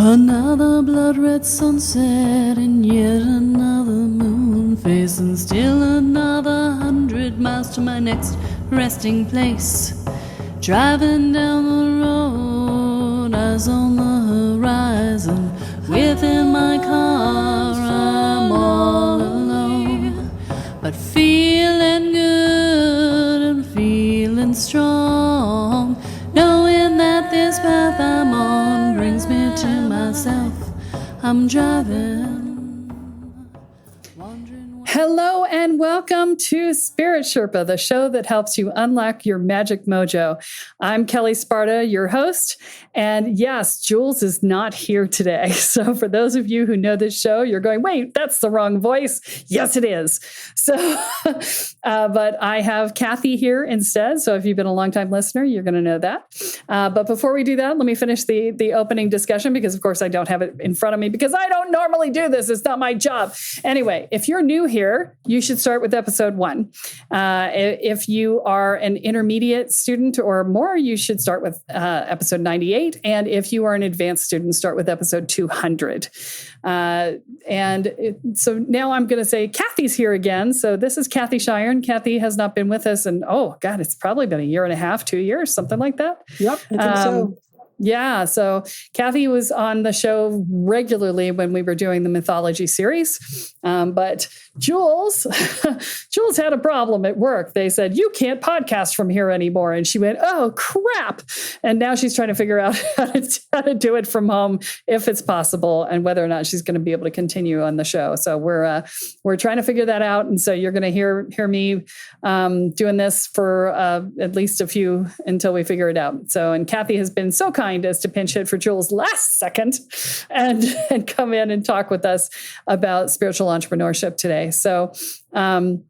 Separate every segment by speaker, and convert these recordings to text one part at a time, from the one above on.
Speaker 1: Another blood-red sunset and yet another moon phase, and still another 100 miles to my next resting place. Driving down the road, eyes on the horizon. Within my car, I'm all alone, but feeling good and feeling strong, knowing that this path I'm on brings me to myself. I'm driving, wondering.
Speaker 2: Hello and welcome to Spirit Sherpa, the show that helps you unlock your magic mojo. I'm Kelly Sparta, your host. And yes, Jules is not here today. So for those of you who know this show, you're going, wait, that's the wrong voice. Yes, it is. So, but I have Kathy here instead. So if you've been a longtime listener, you're going to know that. But before we do that, let me finish the opening discussion because, of course, I don't have it in front of me because I don't normally do this. It's not my job. Anyway, if you're new here, you should start with episode 1. If you are an intermediate student or more, you should start with episode 98. And if you are an advanced student, start with episode 200. So now I'm going to say Kathy's here again. So this is Kathy Shiren. Kathy has not been with us. And it's probably been a year and a half, 2 years, something like that.
Speaker 3: Yep, I think so.
Speaker 2: Yeah. So Kathy was on the show regularly when we were doing the mythology series. But Jules had a problem at work. They said, you can't podcast from here anymore. And she went, oh, crap. And now she's trying to figure out how to do it from home if it's possible and whether or not she's going to be able to continue on the show. So we're trying to figure that out. And so you're going to hear me doing this for at least a few until we figure it out. So, and Kathy has been so kind as to pinch hit for Jules last second and come in and talk with us about spiritual entrepreneurship today. So I'm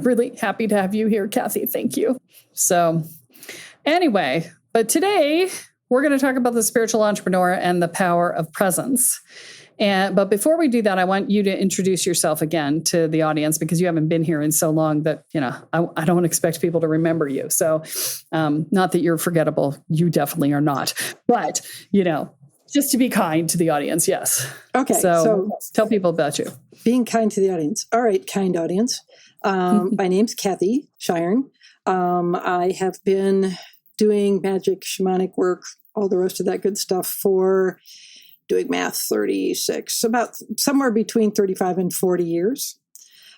Speaker 2: really happy to have you here, Kathy. Thank you. So anyway, but today we're going to talk about the spiritual entrepreneur and the power of presence. But before we do that, I want you to introduce yourself again to the audience because you haven't been here in so long that, I don't expect people to remember you. So not that you're forgettable. You definitely are not. But, just to be kind to the audience. Yes.
Speaker 3: Okay.
Speaker 2: So tell people about you.
Speaker 3: Being kind to the audience. All right, kind audience. My name's Kathy Shiren. I have been doing magic, shamanic work, all the rest of that good stuff for doing math, 36, about somewhere between 35 and 40 years.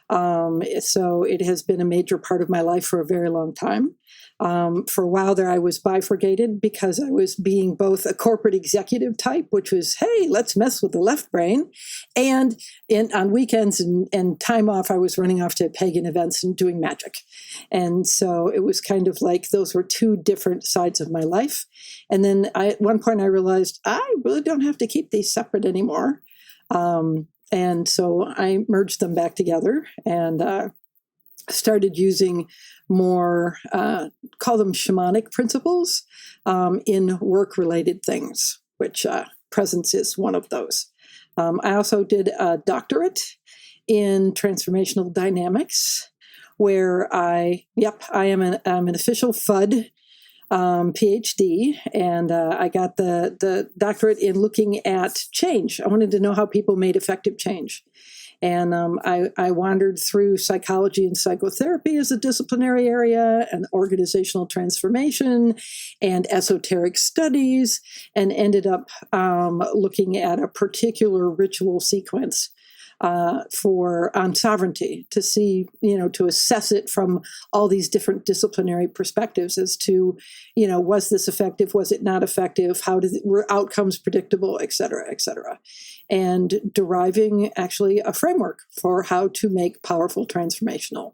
Speaker 3: So it has been a major part of my life for a very long time. For a while there, I was bifurcated because I was being both a corporate executive type, which was, hey, let's mess with the left brain. And on weekends and time off, I was running off to pagan events and doing magic. And so it was kind of like those were two different sides of my life. And then at one point I realized I really don't have to keep these separate anymore. And so I merged them back together and started using more, call them shamanic principles in work-related things, which presence is one of those. I also did a doctorate in transformational dynamics, where I'm an official FUD PhD, and I got the doctorate in looking at change. I wanted to know how people made effective change. And I wandered through psychology and psychotherapy as a disciplinary area, and organizational transformation and esoteric studies, and ended up looking at a particular ritual sequence on sovereignty to see, to assess it from all these different disciplinary perspectives as to, was this effective? Was it not effective? Were outcomes predictable, et cetera, and deriving actually a framework for how to make powerful transformational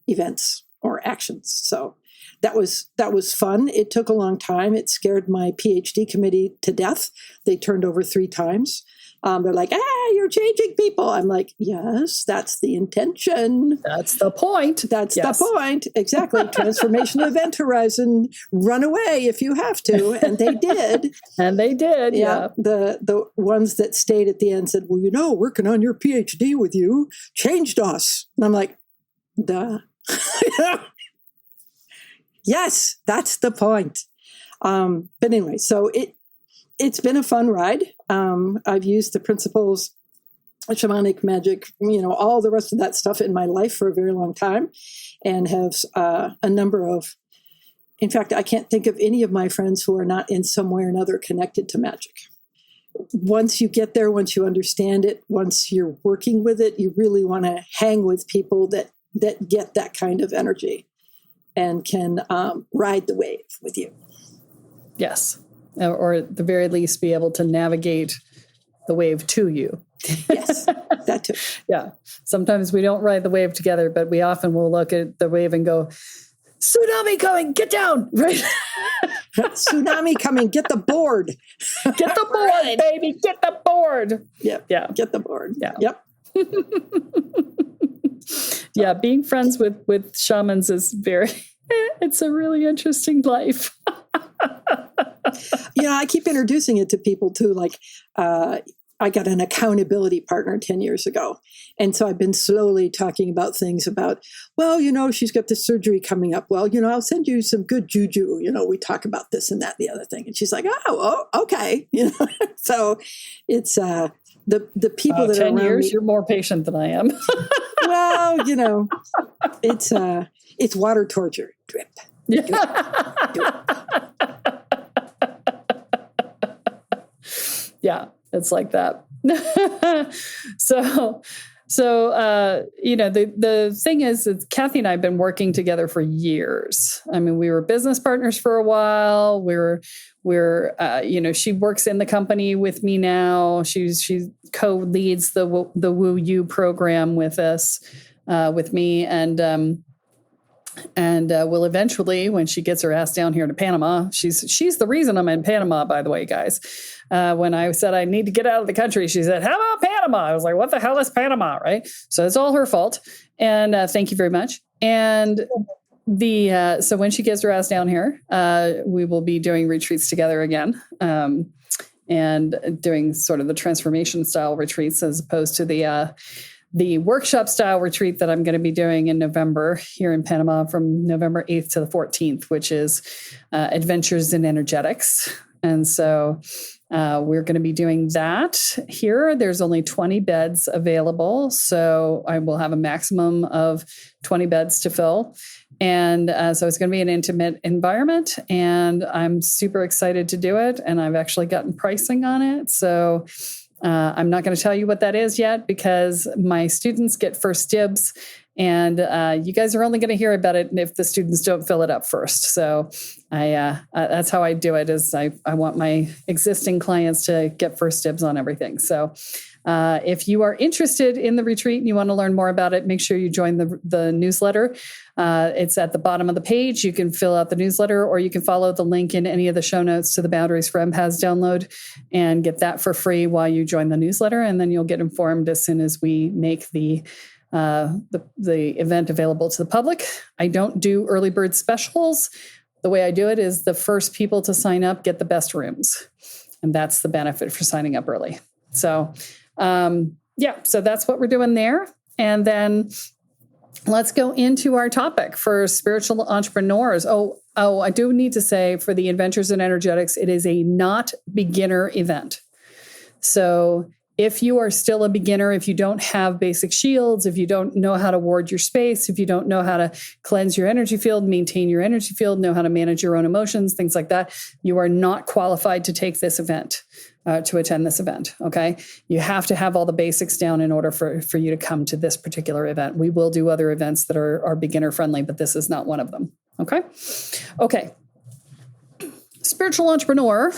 Speaker 3: events or actions. So that was fun. It took a long time. It scared my PhD committee to death. They turned over 3 times. They're like, you're changing people. I'm like, yes, that's the intention.
Speaker 2: That's the point.
Speaker 3: That's the point. Exactly. Transformational event horizon. Run away if you have to. And they did.
Speaker 2: And they did. Yeah.
Speaker 3: The ones that stayed at the end said, well, working on your PhD with you changed us. And I'm like, duh. Yes, that's the point. But anyway, so it's been a fun ride. I've used the principles, shamanic magic, all the rest of that stuff in my life for a very long time, and have a number of, in fact, I can't think of any of my friends who are not in some way or another connected to magic. Once you get there, once you understand it, once you're working with it, you really want to hang with people that get that kind of energy and can ride the wave with you.
Speaker 2: Yes. Or at the very least be able to navigate the wave to you.
Speaker 3: Yes, that too.
Speaker 2: Yeah. Sometimes we don't ride the wave together, but we often will look at the wave and go, tsunami coming, get down, right?
Speaker 3: Tsunami coming, get the board.
Speaker 2: Get the board, baby, get the board.
Speaker 3: Yep.
Speaker 2: Yeah.
Speaker 3: Get the board.
Speaker 2: Yeah.
Speaker 3: Yep.
Speaker 2: Yeah, being friends with shamans is it's a really interesting life.
Speaker 3: I keep introducing it to people too. Like, I got an accountability partner 10 years ago. And so I've been slowly talking about things about, well, she's got this surgery coming up. Well, I'll send you some good juju. We talk about this and that, and the other thing. And she's like, oh, okay. So it's the people that are
Speaker 2: 10
Speaker 3: around
Speaker 2: years,
Speaker 3: me.
Speaker 2: you're more patient than I am.
Speaker 3: Well, it's water torture. Drip.
Speaker 2: Yeah.
Speaker 3: Drip.
Speaker 2: Yeah, it's like that. So the thing is Kathy and I have been working together for years. I mean, we were business partners for a while. She works in the company with me now. She co-leads the Woo You program with us, with me, and will eventually, when she gets her ass down here to Panama, she's the reason I'm in Panama, by the way, guys. When I said I need to get out of the country, she said, "How about Panama?" I was like, "What the hell is Panama?" Right? So it's all her fault. And thank you very much. And so when she gets her ass down here, we will be doing retreats together again, and doing sort of the transformation style retreats as opposed to the workshop style retreat that I'm going to be doing in November here in Panama from November 8th to the 14th, which is Adventures in Energetics. And so we're going to be doing that here. There's only 20 beds available. So I will have a maximum of 20 beds to fill. And so it's going to be an intimate environment, and I'm super excited to do it. And I've actually gotten pricing on it. So I'm not going to tell you what that is yet because my students get first dibs, and you guys are only going to hear about it if the students don't fill it up first. So that's how I do it. Is I want my existing clients to get first dibs on everything. So if you are interested in the retreat and you want to learn more about it, make sure you join the newsletter. It's at the bottom of the page. You can fill out the newsletter, or you can follow the link in any of the show notes to the Boundaries for Empaths download and get that for free while you join the newsletter. And then you'll get informed as soon as we make the event available to the public. I don't do early bird specials. The way I do it is the first people to sign up get the best rooms. And that's the benefit for signing up early. So, so that's what we're doing there. And then let's go into our topic for spiritual entrepreneurs. Oh, I do need to say for the Adventures in Energetics, it is a not beginner event. So if you are still a beginner, if you don't have basic shields, if you don't know how to ward your space, if you don't know how to cleanse your energy field, maintain your energy field, know how to manage your own emotions, things like that, you are not qualified to take this event, to attend this event, okay? You have to have all the basics down in order for you to come to this particular event. We will do other events that are beginner friendly, but this is not one of them, okay? Okay. Spiritual entrepreneur,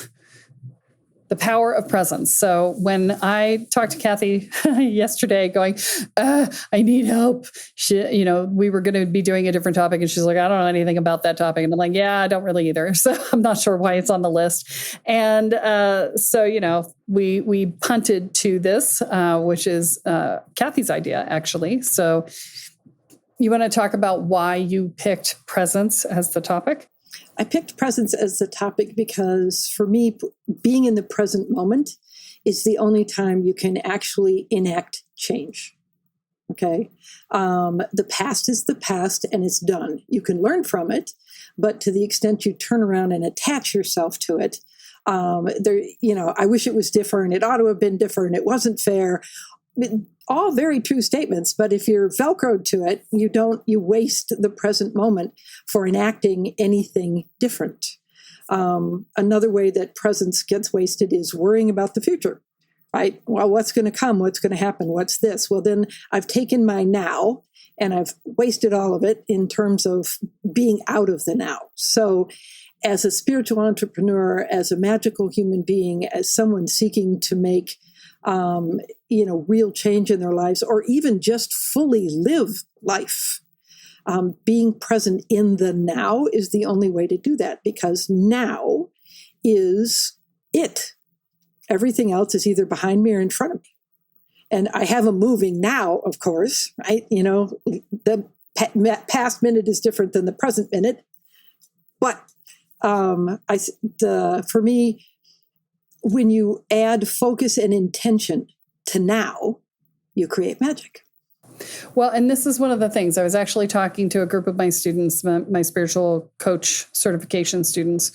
Speaker 2: the power of presence. So when I talked to Kathy yesterday going, I need help. We were going to be doing a different topic. And she's like, I don't know anything about that topic. And I'm like, yeah, I don't really either. So I'm not sure why it's on the list. And we punted to this, which is Kathy's idea, actually. So you want to talk about why you picked presence as the topic?
Speaker 3: I picked presence as the topic because for me, being in the present moment is the only time you can actually enact change. Okay. The past is the past and it's done. You can learn from it, but to the extent you turn around and attach yourself to it, I wish it was different. It ought to have been different. It wasn't fair. All very true statements, but if you're Velcroed to it, you waste the present moment for enacting anything different. Another way that presence gets wasted is worrying about the future, right? Well, what's going to come? What's going to happen? What's this? Well, then I've taken my now and I've wasted all of it in terms of being out of the now. So as a spiritual entrepreneur, as a magical human being, as someone seeking to make real change in their lives, or even just fully live life. Being present in the now is the only way to do that, because now is it. Everything else is either behind me or in front of me. And I have a moving now, of course, right? The past minute is different than the present minute. But for me, when you add focus and intention to now, you create magic.
Speaker 2: Well, and this is one of the things. I was actually talking to a group of my students, my spiritual coach certification students,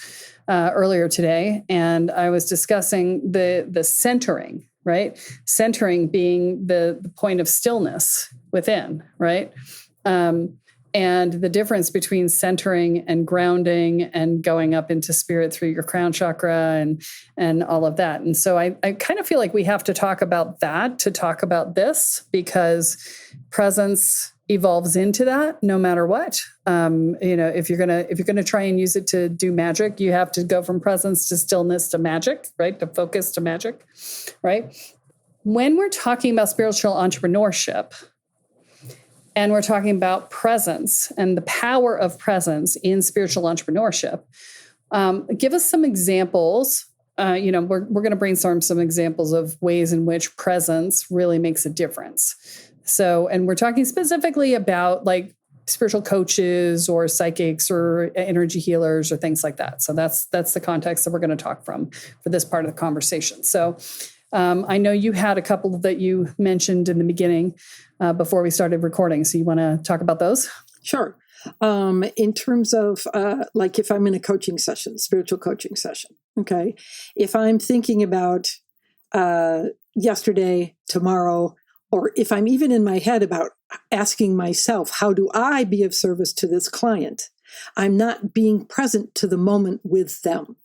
Speaker 2: earlier today, and I was discussing the centering, right? Centering being the point of stillness within, right? And the difference between centering and grounding and going up into spirit through your crown chakra and all of that. And so I kind of feel like we have to talk about that to talk about this, because presence evolves into that no matter what. If you're gonna try and use it to do magic, you have to go from presence to stillness to magic, right? To focus to magic, right? When we're talking about spiritual entrepreneurship, and we're talking about presence and the power of presence in spiritual entrepreneurship. Give us some examples. We're going to brainstorm some examples of ways in which presence really makes a difference. So, and we're talking specifically about like spiritual coaches or psychics or energy healers or things like that. So that's the context that we're going to talk from for this part of the conversation. So I know you had a couple that you mentioned in the beginning before we started recording. So you want to talk about those?
Speaker 3: Sure. In terms of like if I'm in a coaching session, spiritual coaching session, okay, if I'm thinking about yesterday, tomorrow, or if I'm even in my head about asking myself, how do I be of service to this client? I'm not being present to the moment with them.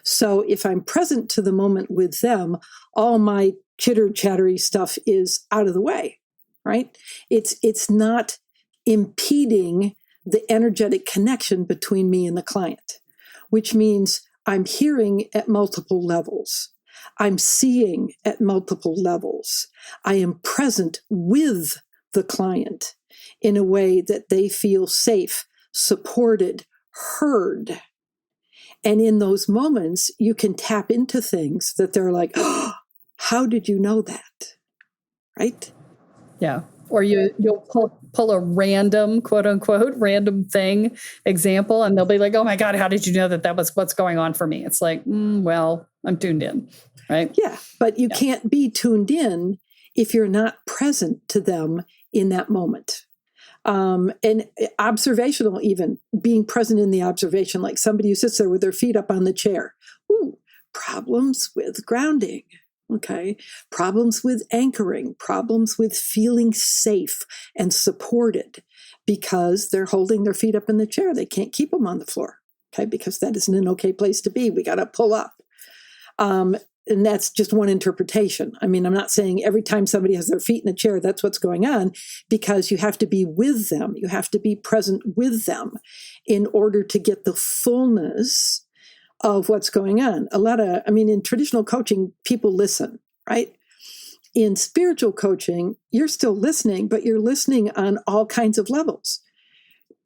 Speaker 3: So if I'm present to the moment with them, all my chitter-chattery stuff is out of the way, right? It's not impeding the energetic connection between me and the client, which means I'm hearing at multiple levels. I'm seeing at multiple levels. I am present with the client in a way that they feel safe, supported, heard. And in those moments, you can tap into things that they're like, oh, how did you know that? Right?
Speaker 2: Yeah. Or you'll pull a random, quote unquote, random thing example, and they'll be like, oh my God, how did you know that was what's going on for me? It's like, well, I'm tuned in, right?
Speaker 3: Yeah, but you can't be tuned in if you're not present to them in that moment. And observational, even being present in the observation, like somebody who sits there with their feet up on the chair. Ooh, problems with grounding. Okay. Problems with anchoring, problems with feeling safe and supported because they're holding their feet up in the chair. They can't keep them on the floor. Okay. Because that isn't an okay place to be. We got to pull up. And that's just one interpretation. I mean, I'm not saying every time somebody has their feet in the chair, that's what's going on, because you have to be with them. You have to be present with them in order to get the fullness of what's going on. In traditional coaching, people listen, right? In spiritual coaching, you're still listening, but you're listening on all kinds of levels.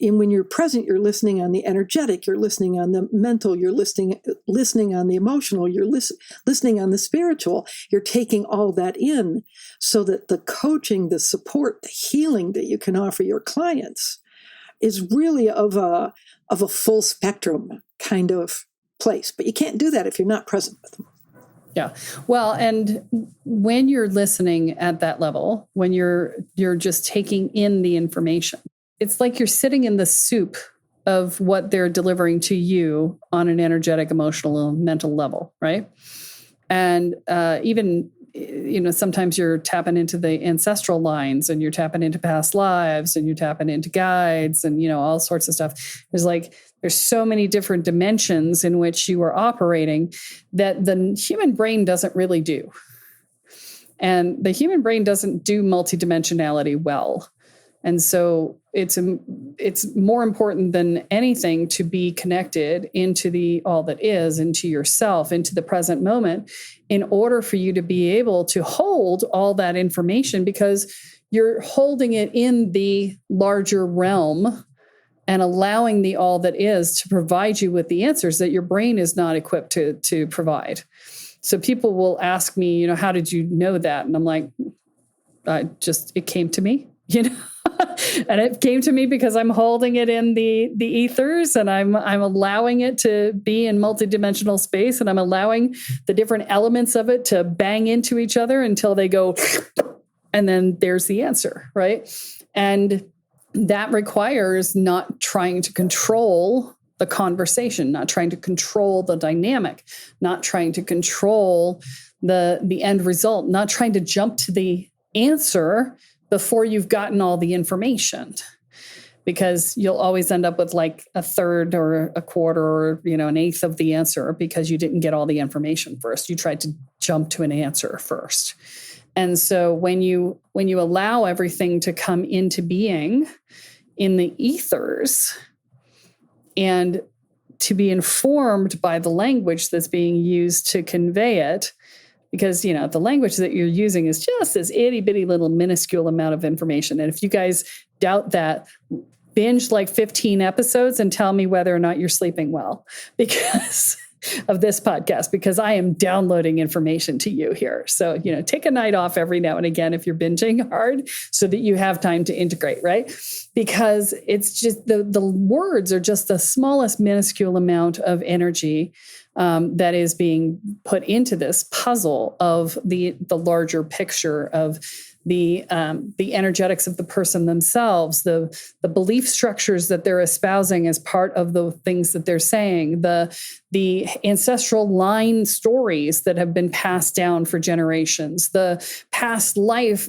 Speaker 3: And when you're present, you're listening on the energetic, you're listening on the mental, you're listening on the emotional, you're listening on the spiritual. You're taking all that in so that the coaching, the support, the healing that you can offer your clients is really of a full spectrum kind of place. But you can't do that if you're not present with them.
Speaker 2: Yeah. Well, and when you're listening at that level, when you're just taking in the information, it's like you're sitting in the soup of what they're delivering to you on an energetic, emotional, and mental level, right? And even, sometimes you're tapping into the ancestral lines, and you're tapping into past lives, and you're tapping into guides, and, all sorts of stuff. There's so many different dimensions in which you are operating that the human brain doesn't really do. And the human brain doesn't do multidimensionality well. And so it's more important than anything to be connected into the all that is, into yourself, into the present moment, in order for you to be able to hold all that information, because you're holding it in the larger realm and allowing the all that is to provide you with the answers that your brain is not equipped to provide. So people will ask me, how did you know that? And I'm like, it came to me, and it came to me because I'm holding it in the ethers, and I'm allowing it to be in multidimensional space, and I'm allowing the different elements of it to bang into each other until they go, and then there's the answer, right? And that requires not trying to control the conversation, not trying to control the dynamic, not trying to control the end result, not trying to jump to the answer before you've gotten all the information, because you'll always end up with like a third or a quarter or, an eighth of the answer, because you didn't get all the information first. You tried to jump to an answer first. And so when you allow everything to come into being in the ethers and to be informed by the language that's being used to convey it, because, the language that you're using is just this itty bitty little minuscule amount of information. And if you guys doubt that, binge like 15 episodes and tell me whether or not you're sleeping well because of this podcast, because I am downloading information to you here. So, take a night off every now and again if you're binging hard so that you have time to integrate, right? Because it's just the words are just the smallest minuscule amount of energy that is being put into this puzzle of the larger picture of the energetics of the person themselves, the belief structures that they're espousing as part of the things that they're saying, the ancestral line stories that have been passed down for generations, the past life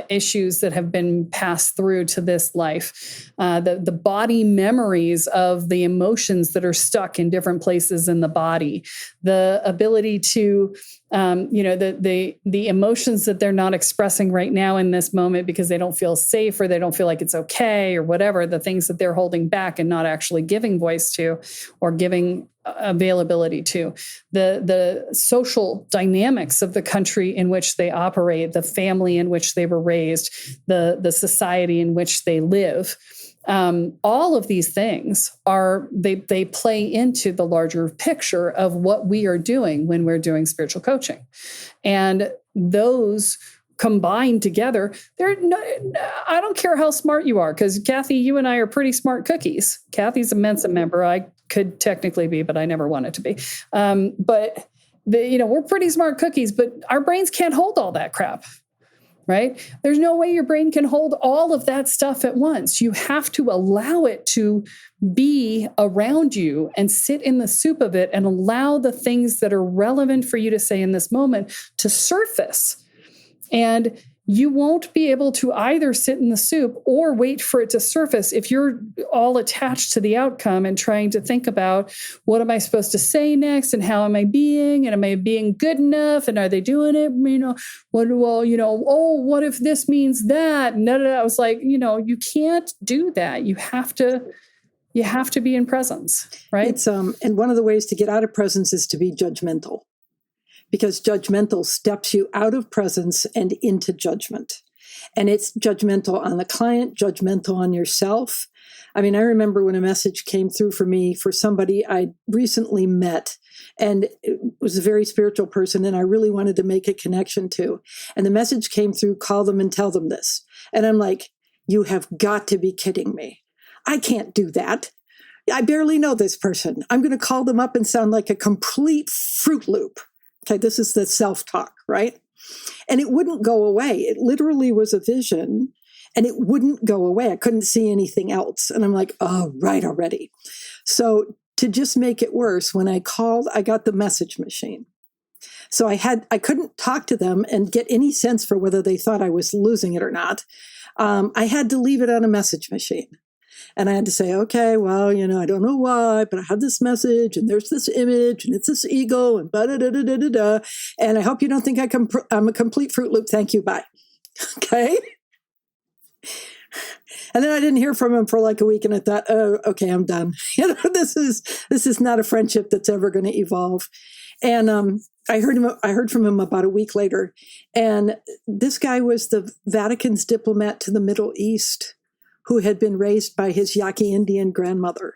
Speaker 2: issues that have been passed through to this life, the body memories of the emotions that are stuck in different places in the body, the ability to the emotions that they're not expressing right now in this moment because they don't feel safe or they don't feel like it's okay or whatever, the things that they're holding back and not actually giving voice to or giving availability to, the social dynamics of the country in which they operate, the family in which they were raised, the society in which they live. All of these things they play into the larger picture of what we are doing when we're doing spiritual coaching. And those combined together, I don't care how smart you are, because Kathy, you and I are pretty smart cookies. Kathy's a Mensa member. I could technically be, but I never wanted to be. But we're pretty smart cookies, but our brains can't hold all that crap. Right? There's no way your brain can hold all of that stuff at once. You have to allow it to be around you and sit in the soup of it and allow the things that are relevant for you to say in this moment to surface. And you won't be able to either sit in the soup or wait for it to surface if you're all attached to the outcome and trying to think about, what am I supposed to say next, and how am I being, and am I being good enough, and are they doing it? What if this means that? No. I was like, you can't do that. You have to be in presence, right?
Speaker 3: It's and one of the ways to get out of presence is to be judgmental. Because judgmental steps you out of presence and into judgment. And it's judgmental on the client, judgmental on yourself. I mean, I remember when a message came through for me for somebody I recently met, and it was a very spiritual person, and I really wanted to make a connection to. And the message came through, call them and tell them this. And I'm like, you have got to be kidding me. I can't do that. I barely know this person. I'm going to call them up and sound like a complete Fruit Loop. Okay, this is the self-talk, right? And it wouldn't go away. It literally was a vision. and it wouldn't go away. I couldn't see anything else. And I'm like, oh, right already. So to just make it worse, when I called, I got the message machine. So I couldn't talk to them and get any sense for whether they thought I was losing it or not. I had to leave it on a message machine. And I had to say, okay, well, I don't know why, but I had this message and there's this image and it's this eagle and da-da-da-da-da-da. And I hope you don't think I'm a complete Fruit Loop. Thank you. Bye. Okay. And then I didn't hear from him for like a week and I thought, oh, okay, I'm done. This is not a friendship that's ever going to evolve. And I heard from him about a week later. And this guy was the Vatican's diplomat to the Middle East, who had been raised by his Yaqui Indian grandmother.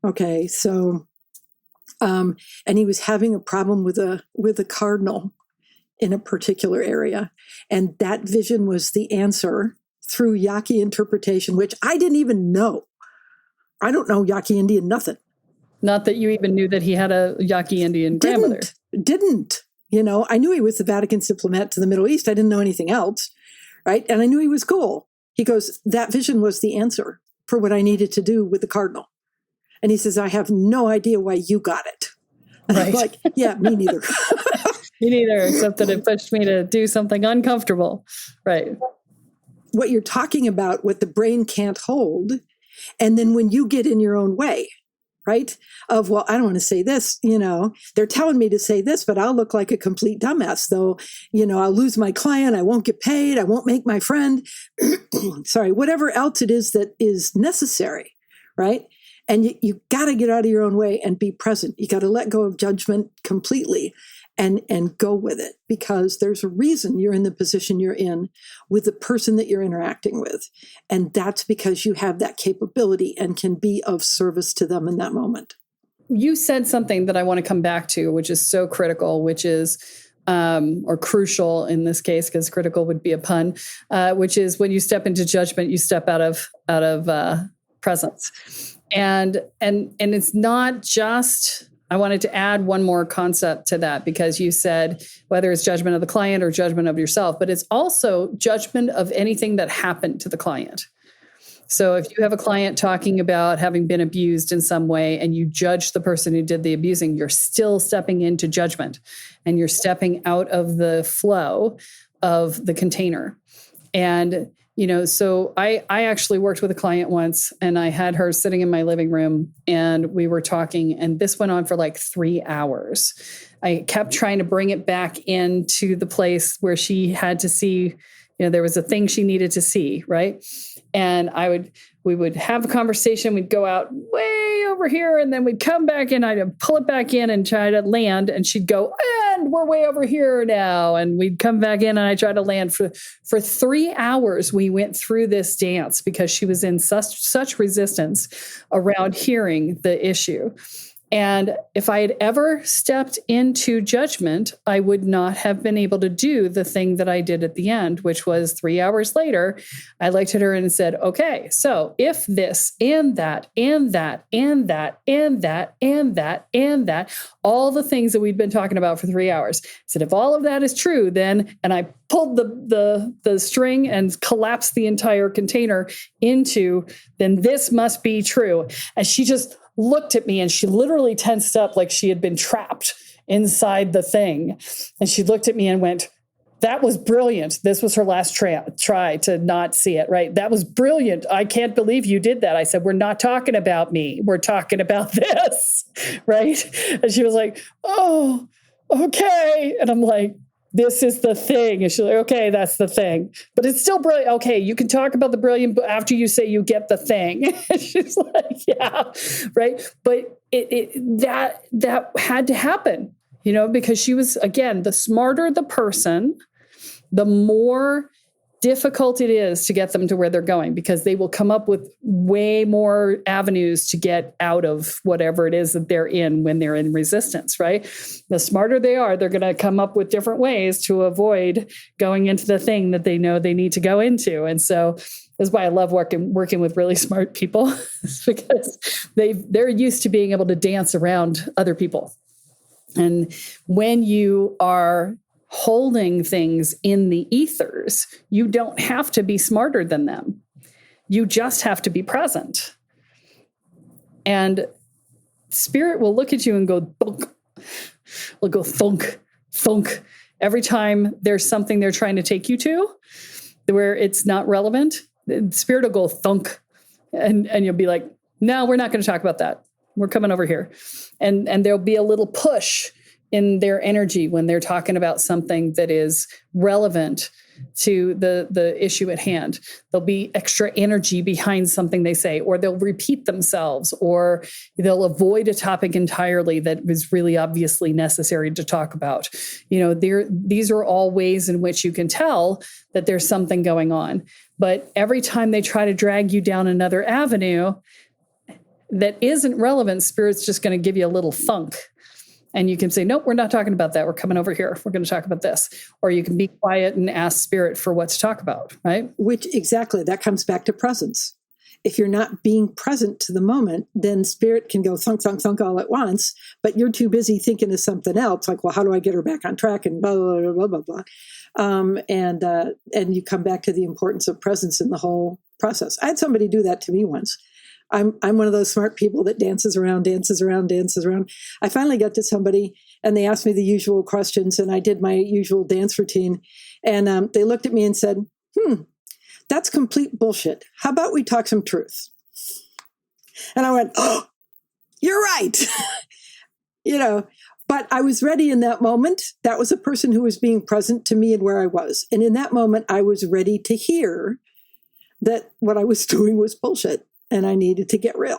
Speaker 3: Okay, so, and he was having a problem with a cardinal in a particular area. And that vision was the answer through Yaqui interpretation, which I didn't even know. I don't know Yaqui Indian nothing.
Speaker 2: Not that you even knew that he had a Yaqui Indian grandmother.
Speaker 3: Didn't. I knew he was the Vatican's diplomat to the Middle East. I didn't know anything else, right? And I knew he was cool. He goes, that vision was the answer for what I needed to do with the cardinal. And he says, I have no idea why you got it. And
Speaker 2: right.
Speaker 3: I'm like, yeah, me neither.
Speaker 2: Me neither, except that it pushed me to do something uncomfortable. Right.
Speaker 3: What you're talking about, what the brain can't hold. And then when you get in your own way, right? Of, well, I don't want to say this, they're telling me to say this, but I'll look like a complete dumbass, though, I'll lose my client. I won't get paid. I won't make my friend. Sorry, whatever else it is that is necessary, right? And you got to get out of your own way and be present. You got to let go of judgment completely and go with it, because there's a reason you're in the position you're in with the person that you're interacting with. And that's because you have that capability and can be of service to them in that moment.
Speaker 2: You said something that I want to come back to, which is so critical, which is, or crucial in this case, because critical would be a pun, which is when you step into judgment, you step out of presence. And it's not just, I wanted to add one more concept to that, because you said whether it's judgment of the client or judgment of yourself, but it's also judgment of anything that happened to the client. So if you have a client talking about having been abused in some way and you judge the person who did the abusing, you're still stepping into judgment and you're stepping out of the flow of the container. And so I actually worked with a client once, and I had her sitting in my living room and we were talking, and this went on for like 3 hours. I kept trying to bring it back into the place where she had to see, there was a thing she needed to see, right? And we would have a conversation. We'd go out way over here, and then we'd come back in. I'd pull it back in and try to land, and she'd go, and we're way over here now. And we'd come back in, and I tried to land for 3 hours. We went through this dance because she was in such resistance around hearing the issue. And if I had ever stepped into judgment, I would not have been able to do the thing that I did at the end, which was 3 hours later, I looked at her and said, okay, so if this and that, and that, and that, and that, and that, and that, all the things that we'd been talking about for 3 hours, I said, if all of that is true, then, and I pulled the string and collapsed the entire container into, then this must be true. And she just looked at me and she literally tensed up like she had been trapped inside the thing. And she looked at me and went, that was brilliant. This was her last try to not see it, right? That was brilliant. I can't believe you did that. I said, we're not talking about me. We're talking about this, right? And she was like, oh, okay. And I'm like, this is the thing. And she's like, okay, that's the thing. But it's still brilliant. Okay, you can talk about the brilliant, but after you say you get the thing. And she's like, yeah, right. But that had to happen, because she was, again, the smarter the person, the more difficult it is to get them to where they're going, because they will come up with way more avenues to get out of whatever it is that they're in when they're in resistance, right? The smarter they are, they're going to come up with different ways to avoid going into the thing that they know they need to go into. And so that's why I love working with really smart people, because they're used to being able to dance around other people. And when you are holding things in the ethers. You don't have to be smarter than them. You just have to be present. And spirit will look at you and go, thunk. Will go thunk, thunk. Every time there's something they're trying to take you to where it's not relevant, the spirit will go thunk. And you'll be like, no, we're not going to talk about that. We're coming over here. And there'll be a little push in their energy when they're talking about something that is relevant to the issue at hand. There'll be extra energy behind something they say, or they'll repeat themselves, or they'll avoid a topic entirely that was really obviously necessary to talk about. These are all ways in which you can tell that there's something going on. But every time they try to drag you down another avenue that isn't relevant, Spirit's just going to give you a little thunk. And you can say, nope, we're not talking about that. We're coming over here. We're going to talk about this. Or you can be quiet and ask Spirit for what to talk about, right?
Speaker 3: Which exactly, that comes back to presence. If you're not being present to the moment, then Spirit can go thunk, thunk, thunk all at once, but you're too busy thinking of something else, like, well, how do I get her back on track, and blah, blah, blah, blah, blah, blah. And you come back to the importance of presence in the whole process. I had somebody do that to me once. I'm one of those smart people that dances around. I finally got to somebody and they asked me the usual questions, and I did my usual dance routine. And they looked at me and said, that's complete bullshit. How about we talk some truth? And I went, oh, you're right. But I was ready in that moment. That was a person who was being present to me and where I was. And in that moment, I was ready to hear that what I was doing was bullshit. And I needed to get real,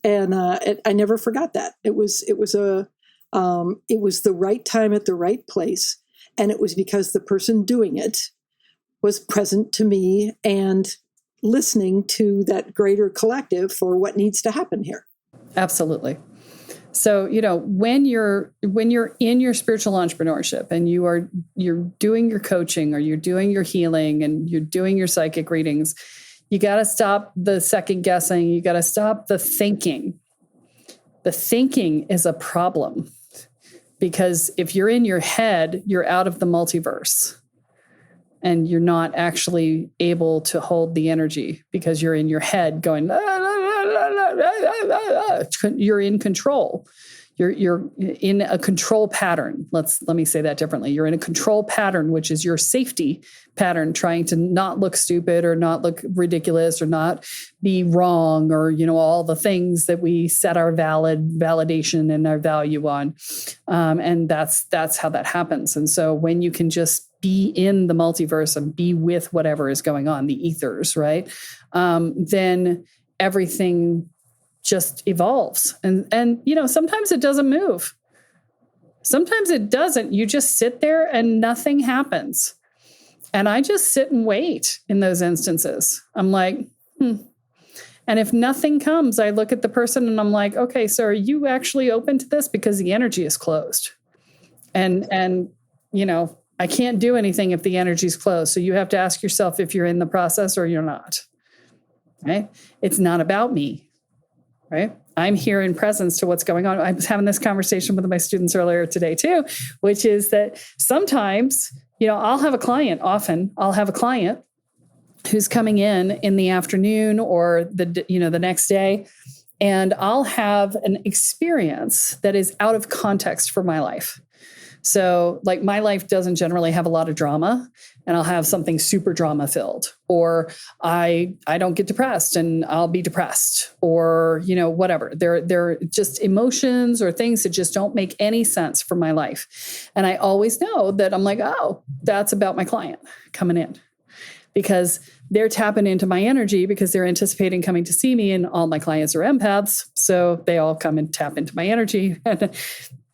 Speaker 3: and I never forgot that. It was the right time at the right place, and it was because the person doing it was present to me and listening to that greater collective for what needs to happen here.
Speaker 2: Absolutely. So when you're in your spiritual entrepreneurship and you're doing your coaching, or you're doing your healing, and you're doing your psychic readings, you got to stop the second guessing. You got to stop the thinking. The thinking is a problem, because if you're in your head, you're out of the multiverse, and you're not actually able to hold the energy because you're in your head going, you're in control. You're in a control pattern. Let me say that differently. You're in a control pattern, which is your safety pattern, trying to not look stupid or not look ridiculous or not be wrong, or, all the things that we set our validation and our value on. And that's how that happens. And so when you can just be in the multiverse and be with whatever is going on, the ethers, right? Then everything just evolves. And sometimes it doesn't move. Sometimes it doesn't. You just sit there and nothing happens. And I just sit and wait in those instances. I'm like, And if nothing comes, I look at the person and I'm like, okay, so are you actually open to this? Because the energy is closed. And I can't do anything if the energy is closed. So you have to ask yourself if you're in the process or you're not. Right? It's not about me. Right? I'm here in presence to what's going on. I was having this conversation with my students earlier today too, which is that sometimes, I'll have a client who's coming in the afternoon or the next day, and I'll have an experience that is out of context for my life. So like my life doesn't generally have a lot of drama, and I'll have something super drama filled, or I don't get depressed and I'll be depressed, or, whatever. They're just emotions or things that just don't make any sense for my life. And I always know that I'm like, oh, that's about my client coming in, because they're tapping into my energy because they're anticipating coming to see me, and all my clients are empaths. So they all come and tap into my energy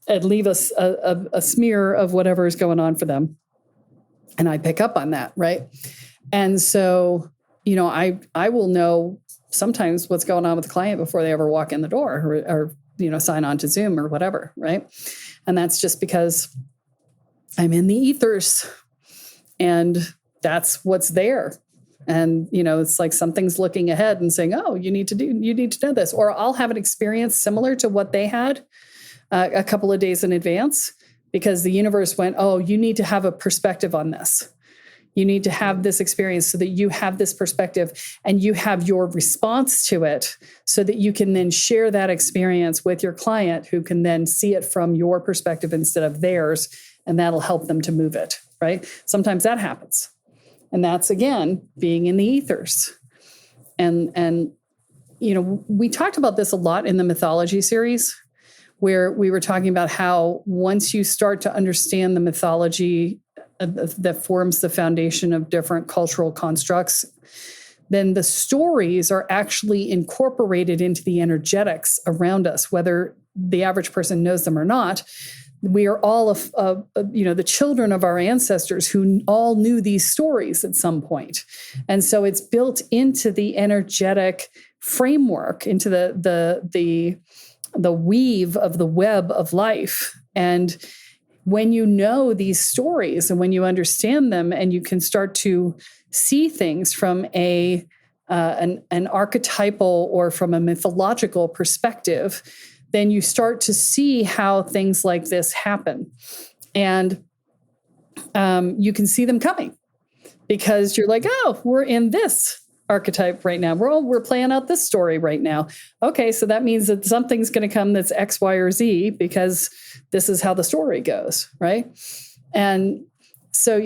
Speaker 2: and leave us a smear of whatever is going on for them. And I pick up on that, right? And so, I will know sometimes what's going on with the client before they ever walk in the door or sign on to Zoom or whatever, right? And that's just because I'm in the ethers, and that's what's there. And, it's like something's looking ahead and saying, oh, you need to know this. Or I'll have an experience similar to what they had a couple of days in advance, because the universe went, oh, you need to have a perspective on this. You need to have this experience so that you have this perspective and you have your response to it so that you can then share that experience with your client who can then see it from your perspective instead of theirs, and that'll help them to move it, right? Sometimes that happens. And that's, again, being in the ethers. And we talked about this a lot in the mythology series, where we were talking about how once you start to understand the mythology that forms the foundation of different cultural constructs, then the stories are actually incorporated into the energetics around us, whether the average person knows them or not. We are all, the children of our ancestors who all knew these stories at some point. And so it's built into the energetic framework, into the weave of the web of life. And when you know these stories and when you understand them and you can start to see things from an archetypal or from a mythological perspective, then you start to see how things like this happen. And you can see them coming because you're like, oh, we're in this archetype right now. We're playing out this story right now. Okay, so that means that something's going to come that's X, Y, or Z because this is how the story goes, right? And so,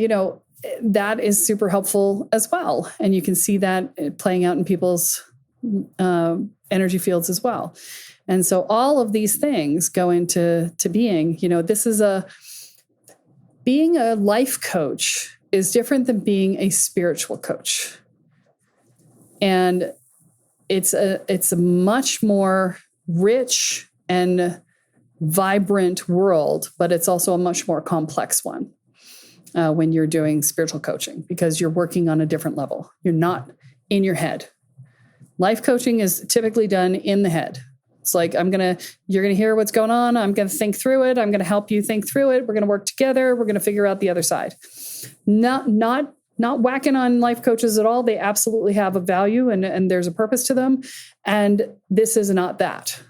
Speaker 2: that is super helpful as well. And you can see that playing out in people's energy fields as well. And so all of these things go into being. This is being a life coach is different than being a spiritual coach. And it's a much more rich and vibrant world, but it's also a much more complex one when you're doing spiritual coaching because you're working on a different level. You're not in your head. Life coaching is typically done in the head. It's like, you're going to hear what's going on. I'm going to think through it. I'm going to help you think through it. We're going to work together. We're going to figure out the other side. Not whacking on life coaches at all. They absolutely have a value and there's a purpose to them. And this is not that,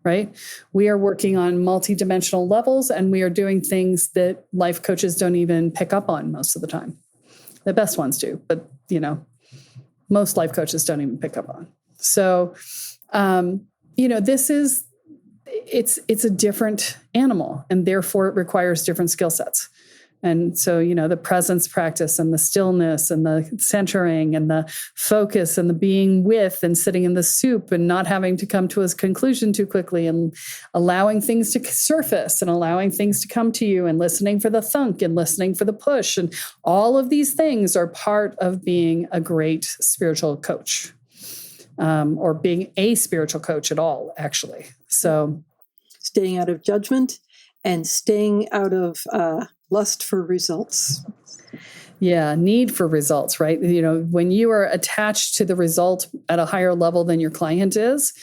Speaker 2: right? We are working on multidimensional levels and we are doing things that life coaches don't even pick up on most of the time. The best ones do, but most life coaches don't even pick up on. So, it's a different animal and therefore it requires different skill sets. And so, the presence practice and the stillness and the centering and the focus and the being with and sitting in the soup and not having to come to a conclusion too quickly and allowing things to surface and allowing things to come to you and listening for the thunk and listening for the push. And all of these things are part of being a great spiritual coach or being a spiritual coach at all, actually. So
Speaker 3: staying out of judgment and staying out of lust for results.
Speaker 2: Yeah, need for results, right? When you are attached to the result at a higher level than your client is,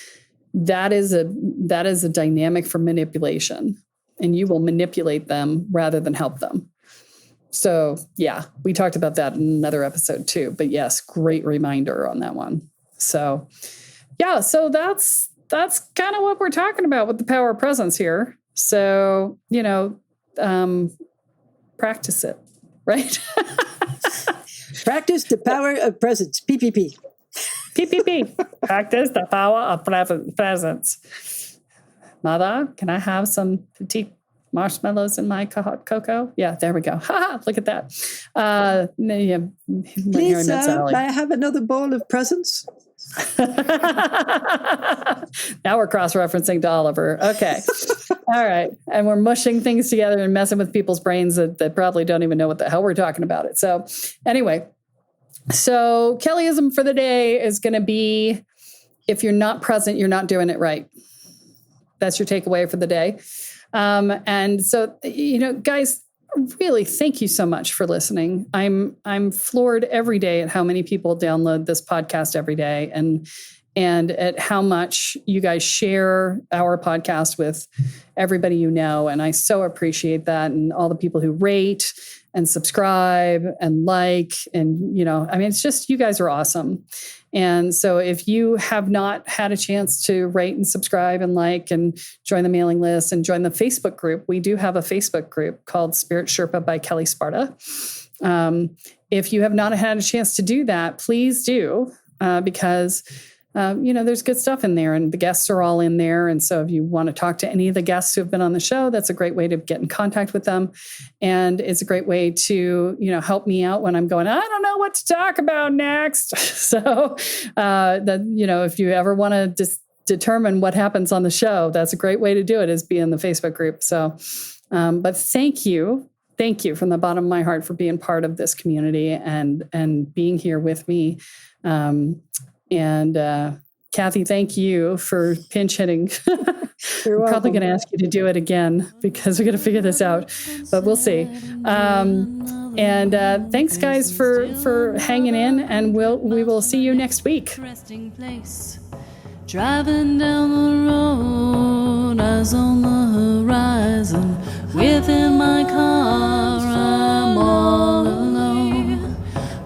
Speaker 2: that is a dynamic for manipulation, and you will manipulate them rather than help them. So, yeah, we talked about that in another episode too. But yes, great reminder on that one. So, yeah, so that's kind of what we're talking about with the power of presence here. So, practice it, right?
Speaker 3: Practice the power of presence. PPP.
Speaker 2: PPP. Practice the power of presence. Mother, can I have some petite marshmallows in my hot cocoa? Yeah, there we go. Ha! Look at that.
Speaker 3: Please, may I have another bowl of presents?
Speaker 2: Now we're cross-referencing to Oliver. Okay. All right. And we're mushing things together and messing with people's brains that probably don't even know what the hell we're talking about it. So anyway, so Kellyism for the day is going to be, if you're not present, you're not doing it right. That's your takeaway for the day. And so, guys, really, thank you so much for listening. I'm floored every day at how many people download this podcast every day. And and at how much you guys share our podcast with everybody you know. And I so appreciate that. And all the people who rate and subscribe and like, and, it's just, you guys are awesome. And so if you have not had a chance to rate and subscribe and like and join the mailing list and join the Facebook group, we do have a Facebook group called Spirit Sherpa by Kelly Sparta. If you have not had a chance to do that, please do, because there's good stuff in there, and the guests are all in there. And so if you want to talk to any of the guests who have been on the show, that's a great way to get in contact with them. And it's a great way to, help me out when I'm going, I don't know what to talk about next. So if you ever want to determine what happens on the show, that's a great way to do it, is be in the Facebook group. So, but thank you from the bottom of my heart for being part of this community and being here with me. And Kathy, thank you for pinch hitting.
Speaker 3: You're
Speaker 2: I'm probably
Speaker 3: welcome.
Speaker 2: going to ask you to do it again because we got to figure this out, but we'll see. And thanks, guys, for hanging in, and we will see you next week.
Speaker 1: Resting place. Driving down the road, eyes on the horizon. Within my car, I'm all alone,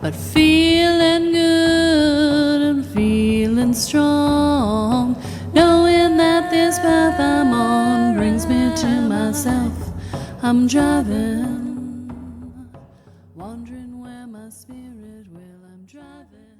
Speaker 1: but feeling good and feeling strong, knowing that this path I'm on brings me to myself. I'm driving, wondering where my spirit will. I'm driving.